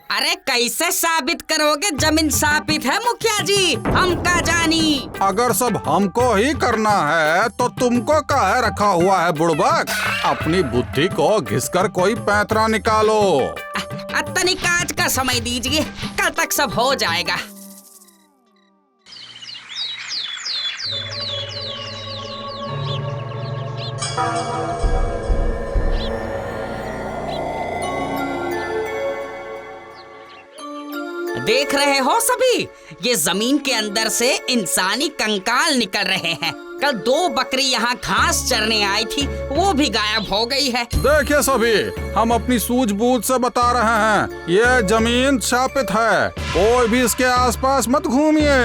अरे कैसे साबित करोगे जमीन साबित है मुखिया जी, हम का जानी। अगर सब हमको ही करना है तो तुमको काहे रखा हुआ है बुड़बक? अपनी बुद्धि को घिसकर कोई पैंतरा निकालो। तनिक आज का समय दीजिए, कल तक सब हो जाएगा। देख रहे हो सभी, ये जमीन के अंदर से इंसानी कंकाल निकल रहे हैं। कल 2 बकरी यहाँ घास चरने आई थी, वो भी गायब हो गई है। देखिए सभी, हम अपनी सूझबूझ से बता रहे हैं, ये जमीन शापित है, कोई भी इसके आसपास मत घूमिए।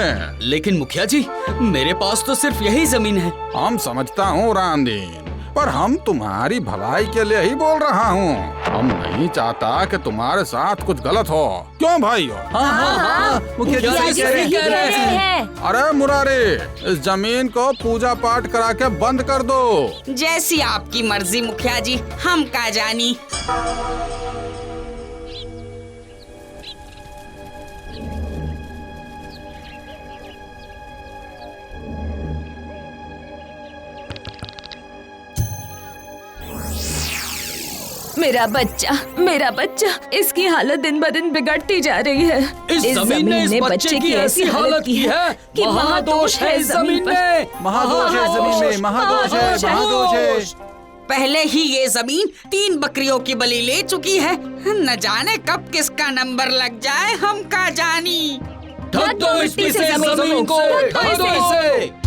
लेकिन मुखिया जी, मेरे पास तो सिर्फ यही जमीन है। हम समझता हूँ रामदीन, पर हम तुम्हारी भलाई के लिए ही बोल रहा हूँ। हम नहीं चाहता कि तुम्हारे साथ कुछ गलत हो। क्यों भाइयों? हाँ, मुखिया जी सही कह रहे हैं। अरे मुरारी, इस जमीन को पूजा पाठ करा के बंद कर दो। जैसी आपकी मर्जी मुखिया जी, हम का जानी। मेरा बच्चा, इसकी हालत दिन ब दिन बिगड़ती जा रही है। इस जमीन ने इस बच्चे की ऐसी हालत की है कि महादोष है इस जमीन में। महादोष है जमीन में, महादोष है, महादोष है। पहले ही ये जमीन 3 बकरियों की बलि ले चुकी है, न जाने कब किसका नंबर लग जाए, हम का जानी। ढक दो मिट्टी से जमीन को, ढक दो इसे।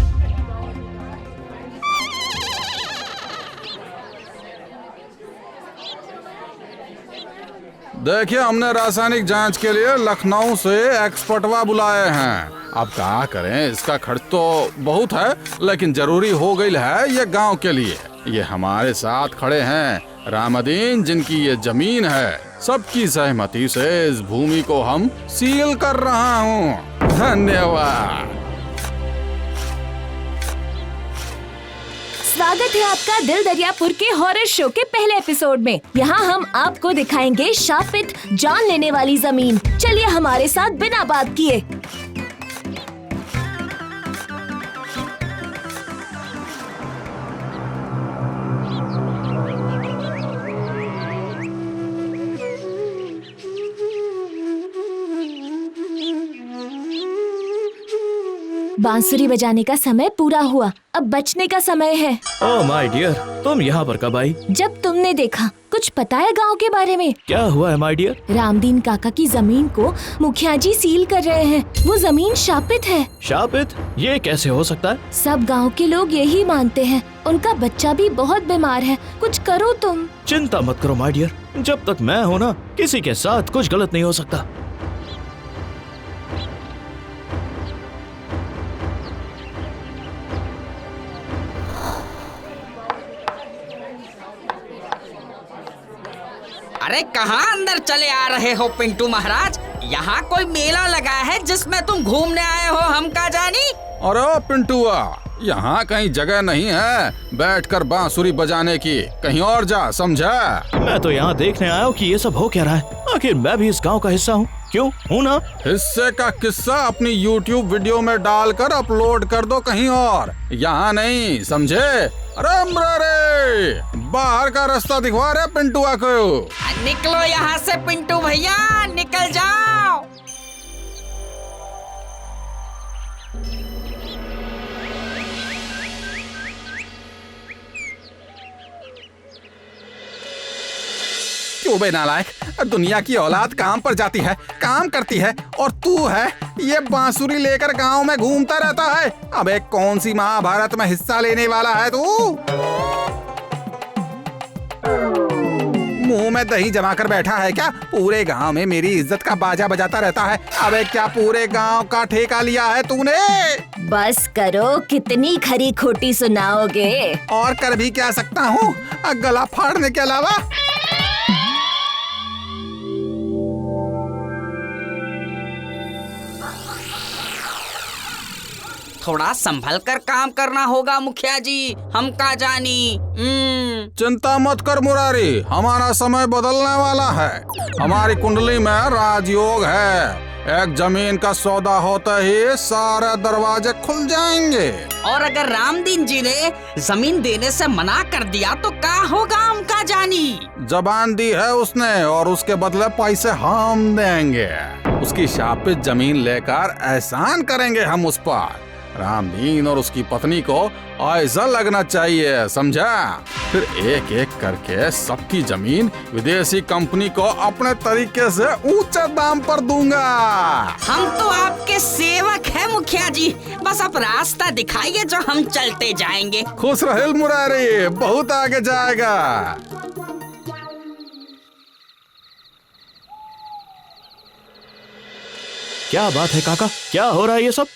देखिए, हमने रासायनिक जांच के लिए लखनऊ से एक्सपर्टवा बुलाए हैं। अब क्या करें, इसका खर्च तो बहुत है, लेकिन जरूरी हो गई है ये गांव के लिए। ये हमारे साथ खड़े हैं रामदीन, जिनकी ये जमीन है। सबकी सहमति से इस भूमि को हम सील कर रहा हूँ। धन्यवाद। स्वागत है आपका दिल दरियापुर के हॉरर शो के पहले एपिसोड में। यहाँ हम आपको दिखाएंगे शापित जान लेने वाली जमीन। चलिए हमारे साथ बिना बात किए। बांसुरी बजाने का समय पूरा हुआ, अब बचने का समय है। ओह माय डियर, तुम यहाँ पर कब आई? जब तुमने देखा। कुछ पता है गांव के बारे में? क्या हुआ है माय डियर? रामदीन काका की जमीन को मुखिया जी सील कर रहे हैं। वो जमीन शापित है। शापित? ये कैसे हो सकता है? सब गांव के लोग यही मानते हैं। उनका बच्चा भी बहुत बीमार है, कुछ करो तुम। चिंता मत करो माय डियर, जब तक मैं हूँ ना, किसी के साथ कुछ गलत नहीं हो सकता। अरे कहाँ अंदर चले आ रहे हो पिंटू महाराज? यहाँ कोई मेला लगा है जिसमें तुम घूमने आए हो, हम का जानी। अरे पिंटुआ, यहाँ कहीं जगह नहीं है बैठकर बांसुरी बजाने की, कहीं और जा, समझा? मैं तो यहाँ देखने आया हूँ कि ये सब हो क्या रहा है। आखिर मैं भी इस गांव का हिस्सा हूँ, क्यों हूँ ना? हिस्से का किस्सा अपनी YouTube वीडियो में डालकर अपलोड कर दो कहीं और, यहाँ नहीं, समझे? अरे बाहर का रास्ता दिखवा रहे पिंटुआ को। निकलो यहाँ से पिंटू भैया, निकल जाओ। क्यों बे नालायक, दुनिया की औलाद काम पर जाती है, काम करती है, और तू है ये बांसुरी लेकर गांव में घूमता रहता है। अबे कौन सी महाभारत में हिस्सा लेने वाला है तू? मुंह में दही जमा कर बैठा है क्या? पूरे गांव में मेरी इज्जत का बाजा बजाता रहता है। अबे क्या पूरे गांव का ठेका लिया है तूने? बस करो, कितनी खरी खोटी सुनाओगे? और कर भी क्या सकता हूँ गला फाड़ने के अलावा? थोड़ा संभल कर काम करना होगा मुखिया जी, हम का जानी। चिंता मत कर मुरारी, हमारा समय बदलने वाला है। हमारी कुंडली में राजयोग है, एक जमीन का सौदा होते ही सारे दरवाजे खुल जाएंगे। और अगर रामदीन जी ने जमीन देने से मना कर दिया तो क्या होगा हम का जानी। जबान दी है उसने और उसके बदले पैसे हम देंगे। उसकी शापित जमीन लेकर एहसान करेंगे हम उस पर। रामदीन और उसकी पत्नी को ऐसा लगना चाहिए, समझा? फिर एक एक करके सबकी जमीन विदेशी कंपनी को अपने तरीके से ऊंचे दाम पर दूंगा। हम तो आपके सेवक हैं मुखिया जी, बस आप रास्ता दिखाइए जो हम चलते जाएंगे। खुश रहे मुरारी, बहुत आगे जाएगा। क्या बात है काका, क्या हो रहा है ये सब?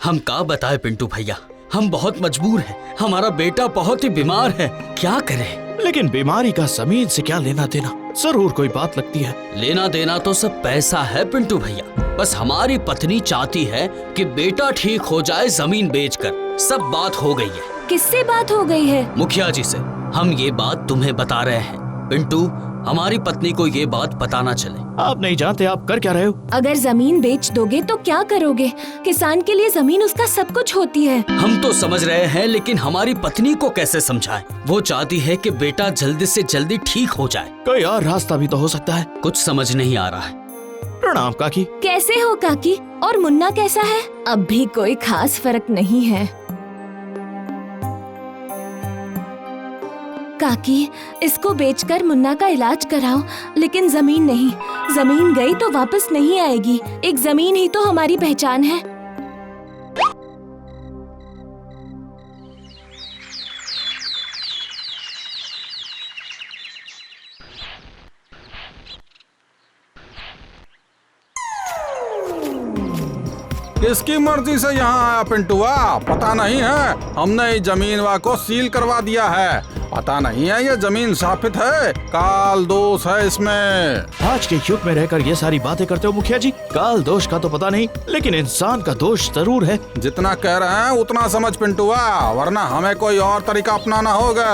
हम का बताए पिंटू भैया, हम बहुत मजबूर हैं। हमारा बेटा बहुत ही बीमार है, क्या करें? लेकिन बीमारी का जमीन से क्या लेना देना? जरूर कोई बात लगती है। लेना देना तो सब पैसा है पिंटू भैया। बस हमारी पत्नी चाहती है कि बेटा ठीक हो जाए जमीन बेचकर। सब बात हो गई है। किससे बात हो गई है? मुखिया जी से। हम ये बात तुम्हें बता रहे हैं पिंटू, हमारी पत्नी को ये बात पता ना चले। आप नहीं जानते आप कर क्या रहे हो? अगर जमीन बेच दोगे तो क्या करोगे? किसान के लिए जमीन उसका सब कुछ होती है। हम तो समझ रहे हैं, लेकिन हमारी पत्नी को कैसे समझाएं? वो चाहती है कि बेटा जल्दी से जल्दी ठीक हो जाए। कोई और रास्ता भी तो हो सकता है। कुछ समझ नहीं आ रहा है। प्रणाम काकी। कैसे हो काकी? और मुन्ना कैसा है? अब भी कोई खास फर्क नहीं है। काकी, इसको बेचकर मुन्ना का इलाज कराओ, लेकिन जमीन नहीं। जमीन गई तो वापस नहीं आएगी। एक जमीन ही तो हमारी पहचान है। किसकी मर्जी से यहाँ आया पिंटुआ? पता नहीं है, हमने इस जमीन को सील करवा दिया है। पता नहीं है ये जमीन शापित है, काल दोष है इसमें। आज के युग में रहकर ये सारी बातें करते हो मुखिया जी। काल दोष का तो पता नहीं, लेकिन इंसान का दोष जरूर है। जितना कह रहे हैं उतना समझ पिंटुआ, वरना हमें कोई और तरीका अपनाना होगा।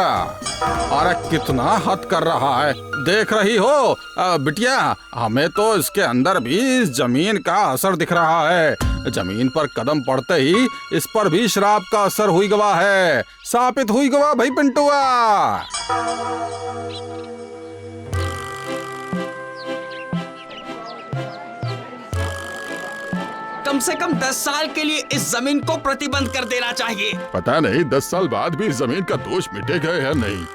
अरे कितना हद कर रहा है, देख रही हो बिटिया? हमें तो इसके अंदर भी इस जमीन का असर दिख रहा है। जमीन पर कदम पड़ते ही इस पर भी श्राप का असर हुई गवा है, साबित हुई गवा भाई पिंटुआ। कम से कम 10 साल के लिए इस जमीन को प्रतिबंध कर देना चाहिए। पता नहीं 10 साल बाद भी इस जमीन का दोष मिटेगा या नहीं।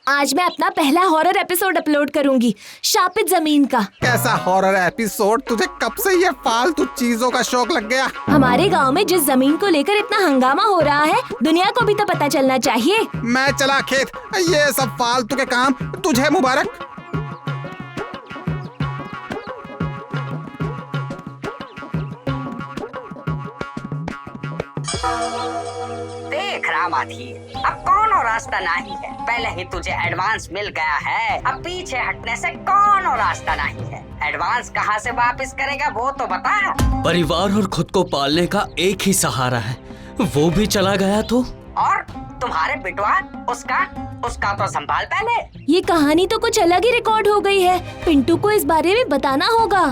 आज मैं अपना पहला हॉरर एपिसोड अपलोड करूंगी, शापित जमीन का। कैसा हॉरर एपिसोड? तुझे कब से ये फालतू चीजों का शौक लग गया? हमारे गांव में जिस जमीन को लेकर इतना हंगामा हो रहा है, दुनिया को भी तो पता चलना चाहिए। मैं चला खेत, ये सब फालतू के काम तुझे मुबारक। देख रामाधी, अब कौन और रास्ता नहीं है। पहले ही तुझे एडवांस मिल गया है, अब पीछे हटने से कौन और रास्ता नहीं है। एडवांस कहाँ से वापस करेगा वो तो बता। परिवार और खुद को पालने का एक ही सहारा है, वो भी चला गया तो। और तुम्हारे बिटवा, उसका तो संभाल पहले। ये कहानी तो कुछ अलग ही रिकॉर्ड हो गई है। पिंटू को इस बारे में बताना होगा।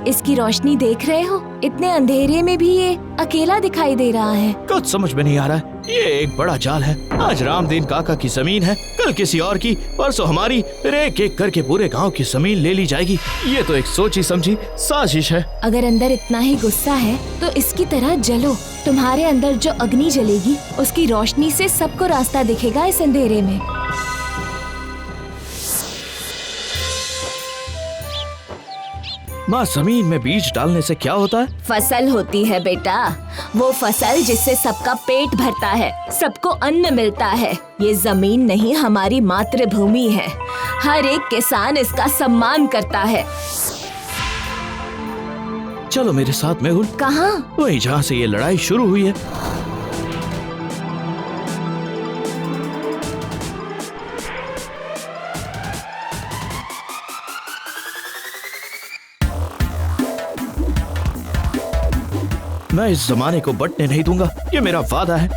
इसकी रोशनी देख रहे हो? इतने अंधेरे में भी ये अकेला दिखाई दे रहा है। कुछ समझ में नहीं आ रहा है। ये एक बड़ा जाल है। आज रामदीन काका की जमीन है, कल किसी और की, परसों हमारी, फिर एक एक करके पूरे गांव की जमीन ले ली जाएगी। ये तो एक सोची समझी साजिश है। अगर अंदर इतना ही गुस्सा है तो इसकी तरह जलो। तुम्हारे अंदर जो अग्नि जलेगी उसकी रोशनी से सबको रास्ता दिखेगा इस अंधेरे में। माँ, जमीन में बीज डालने से क्या होता है? फसल होती है बेटा, वो फसल जिससे सबका पेट भरता है, सबको अन्न मिलता है। ये जमीन नहीं, हमारी मातृभूमि है। हर एक किसान इसका सम्मान करता है। चलो मेरे साथ मेहुल। कहाँ? वहीं जहाँ से ये लड़ाई शुरू हुई है। मैं इस जमाने को बंटने नहीं दूंगा, ये मेरा वादा है।